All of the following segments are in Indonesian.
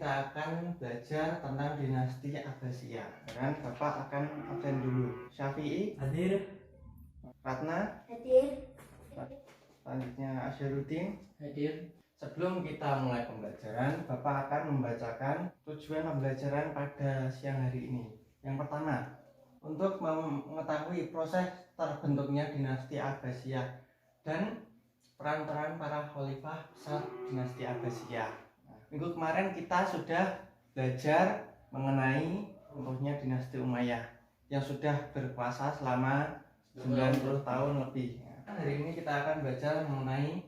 kita akan belajar tentang dinasti Abbasiyah. Dan Bapak akan absen dulu. Syafi'i Hadir. Ratna Hadir. selanjutnya Asyarudin Hadir. Sebelum kita mulai pembelajaran, Bapak akan membacakan tujuan pembelajaran pada siang hari ini. Yang pertama, untuk mengetahui proses terbentuknya dinasti Abbasiyah dan peran-peran para khalifah besar dinasti Abbasiyah. Minggu kemarin kita sudah belajar mengenai runtuhnya dinasti Umayyah yang sudah berkuasa selama 90 tahun lebih. Hari ini kita akan belajar mengenai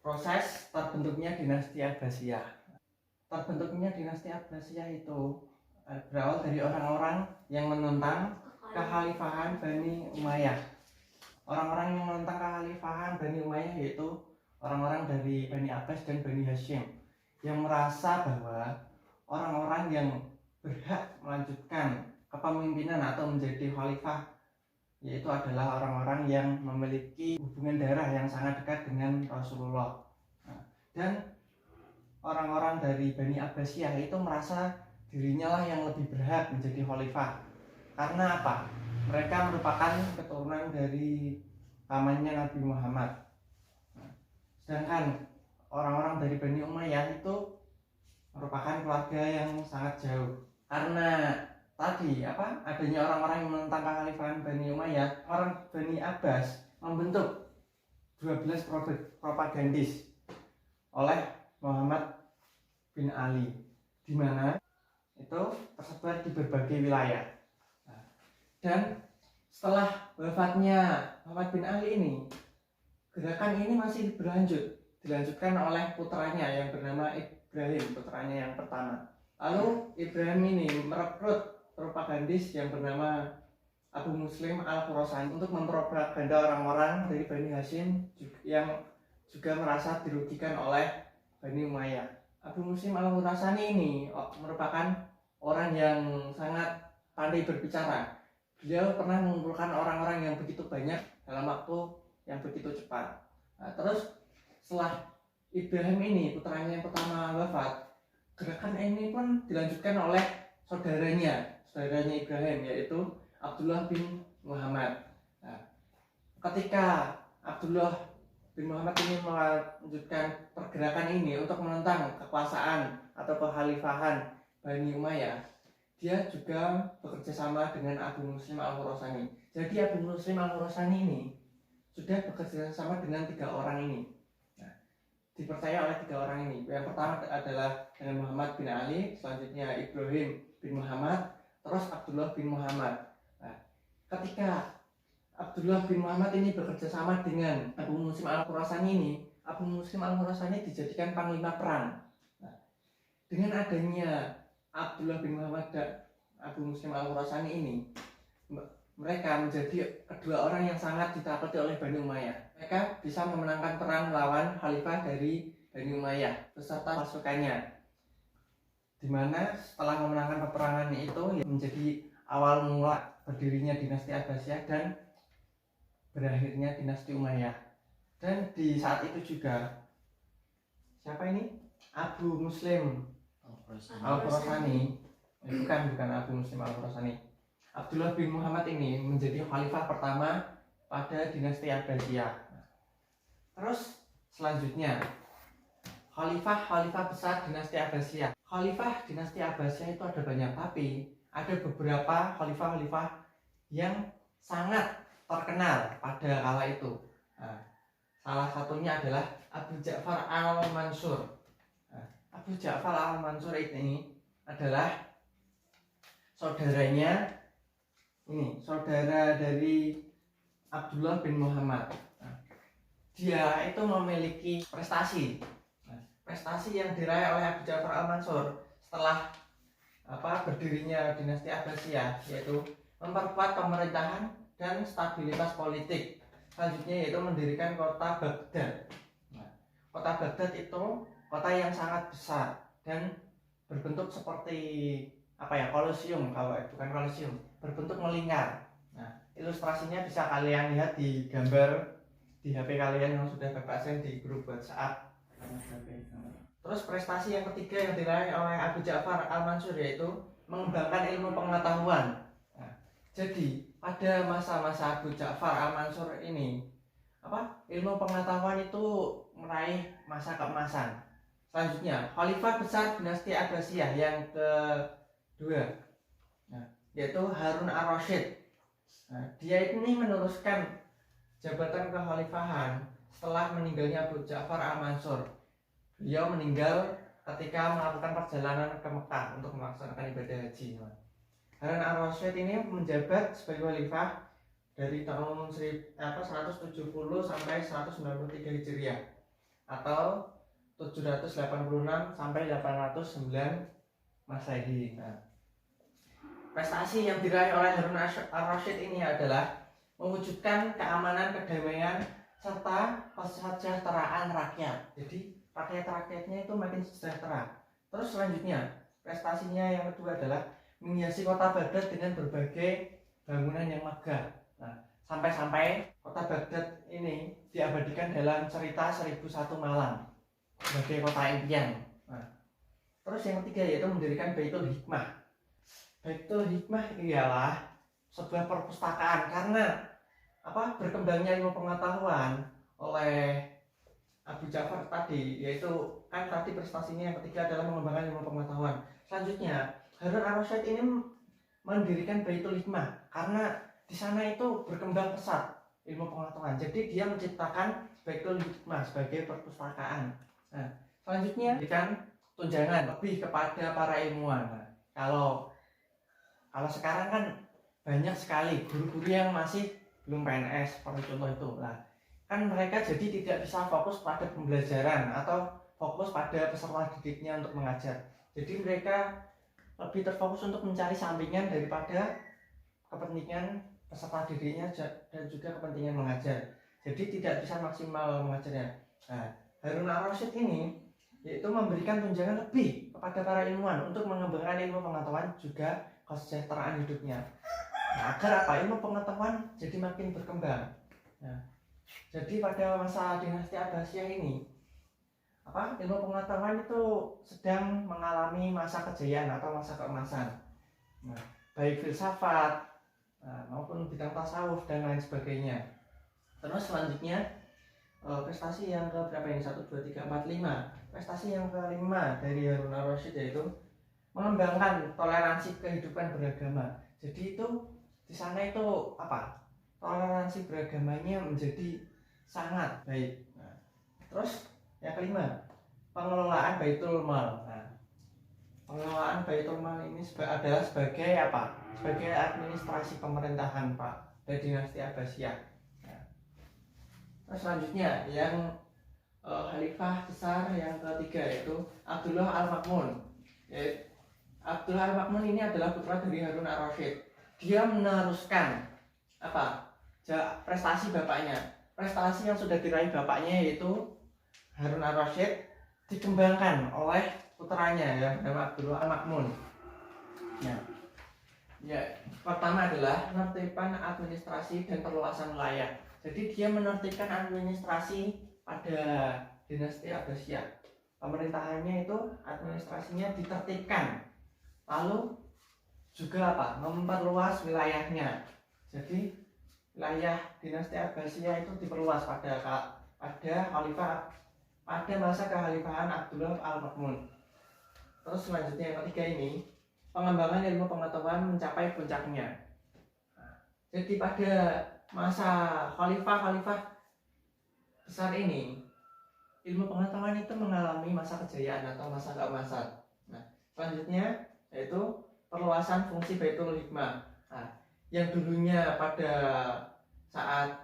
proses terbentuknya dinasti Abbasiyah. Terbentuknya dinasti Abbasiyah itu berawal dari orang-orang yang menentang kekhalifahan Bani Umayyah. Orang-orang yang menentang kekhalifahan Bani Umayyah yaitu orang-orang dari Bani Abbas dan Bani Hashim yang merasa bahwa orang-orang yang berhak melanjutkan kepemimpinan atau menjadi khalifah yaitu adalah orang-orang yang memiliki hubungan darah yang sangat dekat dengan Rasulullah. Dan orang-orang dari Bani Abbasiyah itu merasa dirinya lah yang lebih berhak menjadi khalifah. Karena apa? Mereka merupakan keturunan dari pamannya Nabi Muhammad. Sedangkan orang-orang dari Bani Umayyah itu merupakan keluarga yang sangat jauh. Karena tadi adanya orang-orang yang menentang kekhalifahan Bani Umayyah, orang Bani Abbas membentuk 12 propagandis oleh Muhammad bin Ali, di mana itu tersebar di berbagai wilayah. Dan setelah wafatnya Muhammad bin Ali ini, gerakan ini masih dilanjutkan oleh putranya yang bernama Ibrahim, putranya yang pertama. Lalu Ibrahim ini merekrut propagandis yang bernama Abu Muslim Al-Khurasani untuk mempropaganda orang-orang dari Bani Hashim yang juga merasa dirugikan oleh Bani Umayyah. Abu Muslim Al-Khurasani ini merupakan orang yang sangat pandai berbicara. Beliau pernah mengumpulkan orang-orang yang begitu banyak dalam waktu yang begitu cepat. Terus setelah Ibrahim ini, putranya yang pertama wafat, gerakan ini pun dilanjutkan oleh saudaranya Ibrahim, yaitu Abdullah bin Muhammad. Ketika Abdullah bin Muhammad ini melanjutkan pergerakan ini untuk menentang kekuasaan atau kekhalifahan Bani Umayyah, dia juga bekerja sama dengan Abu Muslim Al-Khurasani. Jadi Abu Muslim Al-Khurasani ini sudah bekerja sama dengan 3 orang ini. Dipercaya oleh 3 orang ini. Yang pertama adalah dengan Muhammad bin Ali, selanjutnya Ibrahim bin Muhammad, terus Abdullah bin Muhammad. Ketika Abdullah bin Muhammad ini bekerja sama dengan Abu Muslim Al-Khurasani ini, Abu Muslim Al-Khurasani dijadikan panglima perang. Dengan adanya Abdullah bin Muhammad dan Abu Muslim Al-Khurasani ini, mereka menjadi kedua orang yang sangat ditakuti oleh Bani Umayyah. Mereka bisa memenangkan perang melawan khalifah dari Bani Umayyah beserta pasukannya, di mana setelah memenangkan peperangan itu menjadi awal mula berdirinya dinasti Abbasiyah dan berakhirnya dinasti Umayyah. Dan di saat itu juga siapa ini? Abu Muslim Al-Khurasani. Bukan Abu Muslim Al-Khurasani. Abdullah bin Muhammad ini menjadi khalifah pertama pada dinasti Abbasiyah. Terus selanjutnya khalifah besar dinasti Abbasiyah. Khalifah dinasti Abbasiyah itu ada banyak, tapi ada beberapa khalifah yang sangat terkenal pada kala itu. Salah satunya adalah Abu Ja'far Al-Mansur. Abu Ja'far Al-Mansur ini adalah saudaranya, saudara dari Abdullah bin Muhammad. Dia itu memiliki prestasi yang diraih oleh Abu Ja'far Al-Mansur setelah berdirinya dinasti Abbasiyah, yaitu memperkuat pemerintahan dan stabilitas politik. Selanjutnya yaitu mendirikan kota Baghdad. Kota Baghdad itu kota yang sangat besar dan berbentuk seperti kolosium, bukan kolosium, berbentuk melingkar. Ilustrasinya bisa kalian lihat di gambar di HP kalian yang sudah Bapak send di grup WhatsApp. Terus prestasi yang ketiga yang diraih oleh Abu Ja'far Al-Mansur yaitu mengembangkan ilmu pengetahuan. Nah, jadi pada masa-masa Abu Ja'far Al-Mansur ini ilmu pengetahuan itu meraih masa keemasan. Selanjutnya Khalifah besar dinasti Abbasiyah yang kedua, yaitu Harun Ar-Rasyid. Dia ini meneruskan jabatan kekhalifahan setelah meninggalnya Abu Ja'far Al-Mansur. Beliau meninggal ketika melakukan perjalanan ke Mekah untuk melaksanakan ibadah haji. Harun Ar-Rasyid ini menjabat sebagai khalifah dari tahun 170 sampai 193 Hijriah atau 786 sampai 809 Masehi. Prestasi yang diraih oleh Harun Ar-Rasyid ini adalah mewujudkan keamanan, kedamaian, serta kesejahteraan rakyat. Jadi rakyat-rakyatnya itu makin sejahtera. Terus selanjutnya, prestasinya yang kedua adalah menghiasi kota Baghdad dengan berbagai bangunan yang megah. Sampai-sampai kota Baghdad ini diabadikan dalam cerita 1001 malam sebagai kota impian. Terus yang ketiga yaitu mendirikan Baitul Hikmah. Baitul Hikmah ialah sebuah perpustakaan karena berkembangnya ilmu pengetahuan oleh Abu Ja'far tadi, yaitu kan tadi prestasinya yang ketiga adalah mengembangkan ilmu pengetahuan. Selanjutnya Harun Ar-Rasyid ini mendirikan Baitul Hikmah karena di sana itu berkembang pesat ilmu pengetahuan. Jadi dia menciptakan Baitul Hikmah sebagai perpustakaan. Selanjutnya memberikan tunjangan lebih kepada para ilmuwan. Kalau sekarang kan banyak sekali guru-guru yang masih belum PNS, seperti contoh itu lah. Kan mereka jadi tidak bisa fokus pada pembelajaran atau fokus pada peserta didiknya untuk mengajar. Jadi mereka lebih terfokus untuk mencari sampingan daripada kepentingan peserta didiknya dan juga kepentingan mengajar. Jadi tidak bisa maksimal mengajarnya. Harun Ar-Rasyid ini yaitu memberikan tunjangan lebih kepada para ilmuwan untuk mengembangkan ilmu pengetahuan juga kesejahteraan hidupnya. Agar ilmu pengetahuan jadi makin berkembang. Jadi pada masa dinasti Abbasiyah ini ilmu pengetahuan itu sedang mengalami masa kejayaan atau masa keemasan. Baik filsafat maupun bidang tasawuf dan lain sebagainya. Terus selanjutnya prestasi yang ke berapa ini? 1, 2, 3, 4, 5. Prestasi yang kelima dari Harun Ar-Rasyid yaitu mengembangkan toleransi kehidupan beragama. Jadi itu di sana itu toleransi beragamanya menjadi sangat baik. Terus yang kelima, pengelolaan Baitul Mal. Pengelolaan Baitul Mal ini adalah sebagai sebagai administrasi pemerintahan dari dinasti Abbasiyah. Terus selanjutnya yang khalifah besar yang ketiga yaitu Abdullah Al-Ma'mun. Abdullah Al-Ma'mun ini adalah putra dari Harun Ar-Rasyid. Dia meneruskan prestasi bapaknya. Prestasi yang sudah diraih bapaknya yaitu Harun Ar-Rasyid dikembangkan oleh putranya yang bernama Abdullah Al-Ma'mun. Pertama adalah penertiban administrasi dan perluasan wilayah. Jadi dia menertibkan administrasi pada dinasti Abbasiyah. Pemerintahannya itu administrasinya ditertibkan. Lalu juga memperluas wilayahnya. Jadi wilayah dinasti Abbasiyah itu diperluas pada khalifah pada masa kekhalifahan Abdullah Al-Ma'mun. Terus selanjutnya yang ketiga ini pengembangan ilmu pengetahuan mencapai puncaknya. Jadi pada masa khalifah besar ini ilmu pengetahuan itu mengalami masa kejayaan atau masa keemasan. Selanjutnya yaitu perluasan fungsi Baitul Hikmah. Yang dulunya pada saat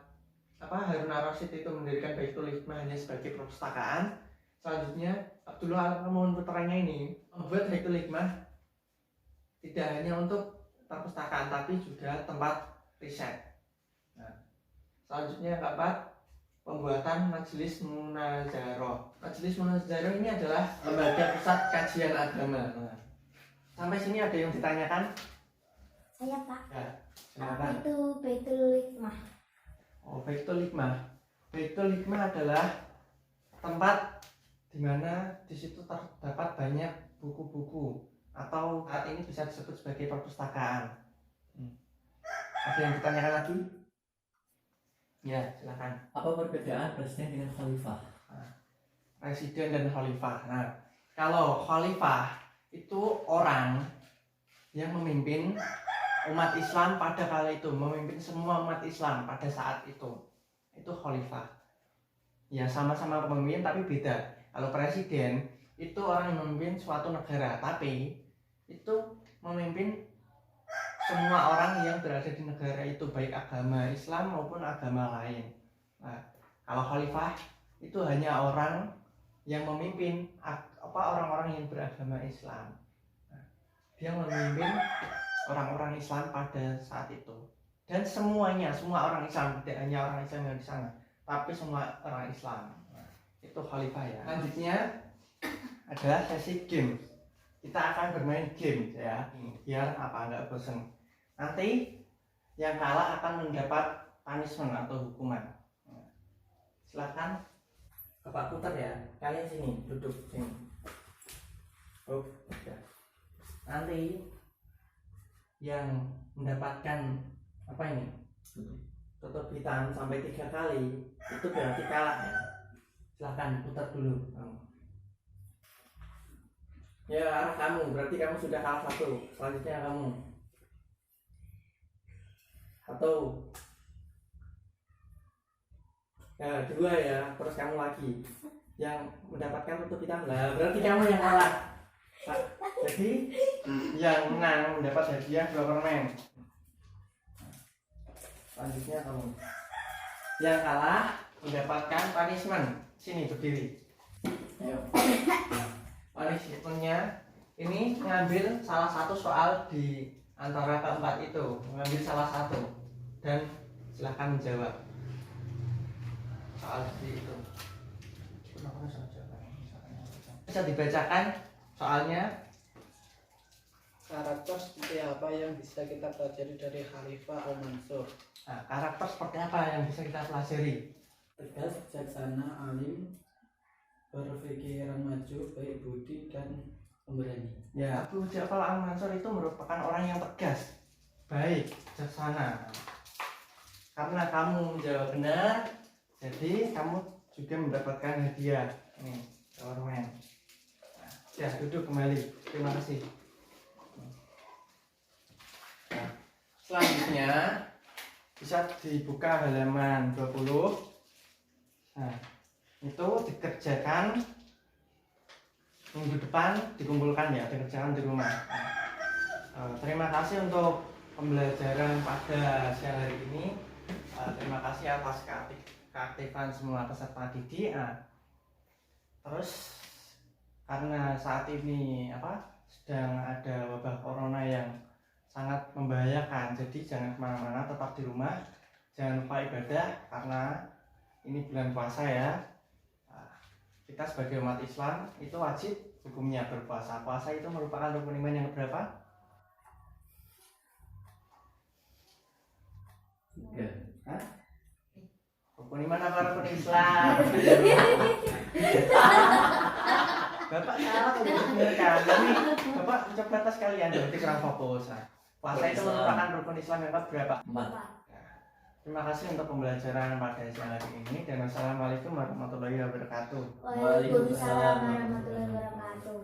Harun Ar-Rasyid itu mendirikan Baitul Hikmah hanya sebagai perpustakaan, selanjutnya Abdullah Al-Ma'mun putranya ini membuat Baitul Hikmah tidak hanya untuk perpustakaan tapi juga tempat riset. Selanjutnya yang keempat, pembuatan Majelis Munazaroh. Majelis Munazaroh ini adalah lembaga pusat kajian agama. Sampai sini ada yang ditanyakan? Saya Pak. Silakan. Apa itu Baitul Hikmah? Baitul Hikmah. Baitul Hikmah adalah tempat di di mana di situ terdapat banyak buku-buku atau saat ini bisa disebut sebagai perpustakaan. Ada yang ditanyakan lagi? Ya, silakan. Apa perbedaan presiden dengan khalifah? Presiden dan khalifah. Nah, kalau khalifah itu orang yang memimpin umat Islam pada kala itu, memimpin semua umat Islam pada saat itu khalifah. Ya, sama-sama pemimpin tapi beda. Kalau presiden itu orang yang memimpin suatu negara, tapi itu memimpin semua orang yang berada di negara itu, baik agama Islam maupun agama lain. Nah, kalau khalifah itu hanya orang yang memimpin orang-orang yang beragama Islam. Nah, dia memimpin orang-orang Islam pada saat itu. Dan semuanya, semua orang Islam, tidak hanya orang Islam yang di sana, tapi semua orang Islam. Nah, itu khalifah ya. Selanjutnya adalah sesi game. Kita akan bermain game ya, biar nggak bosan. Nanti yang kalah akan mendapat punishment atau hukuman. Nah, silakan Bapak putar ya. Kalian sini, duduk sini. Oh, ya. Nanti yang mendapatkan apa ini? Tutup hitam sampai 3 kali itu berarti kalah ya. Silakan putar dulu. Ya, arah kamu, berarti kamu sudah kalah 1. Selanjutnya kamu. 1. Ya, 2 ya, terus kamu lagi. Yang mendapatkan tutup hitam lah, berarti kamu yang kalah. Jadi yang menang mendapat hadiah 2 permen. Selanjutnya kamu. Yang kalah mendapatkan punishment. Sini berdiri. Ayo. Punishmentnya ini ngambil salah satu soal di antara keempat itu, mengambil salah satu dan silahkan menjawab soal seperti itu. Bisa dibacakan soalnya. Karakter seperti apa yang bisa kita pelajari dari Khalifah Al-Mansur? Nah, karakter seperti apa yang bisa kita pelajari? Tegas, bijaksana, alim, berpikiran maju, baik budi dan pemberani. Ya, Abu Ja'far Al-Mansur itu merupakan orang yang tegas, baik, bijaksana. Karena kamu menjawab benar, jadi kamu juga mendapatkan hadiah. Nih, permen. Nah, ya, duduk kembali. Terima kasih. Nah, selanjutnya bisa dibuka halaman 20. Nah, itu dikerjakan minggu depan, dikumpulkan ya, dikerjakan di rumah. Terima kasih untuk pembelajaran pada siang hari ini. Terima kasih atas keaktifan semua peserta didik. Terus karena saat ini sedang ada wabah corona yang sangat membahayakan, jadi jangan kemana-mana, tetap di rumah, jangan lupa ibadah karena ini bulan puasa ya. Kita sebagai umat Islam itu wajib hukumnya berpuasa. Puasa itu merupakan rukun iman yang berapa? 3. Hah? Rukun iman apa rukun Islam? Bapak salah untuk didengarkan. Tapi Bapak coba tes kalian berarti kurang fokus. Puasa itu merupakan rukun Islam yang berapa? 4. Terima kasih untuk pembelajaran pada siang hari ini dan wassalamualaikum warahmatullahi wabarakatuh. Waalaikumsalam warahmatullahi wabarakatuh.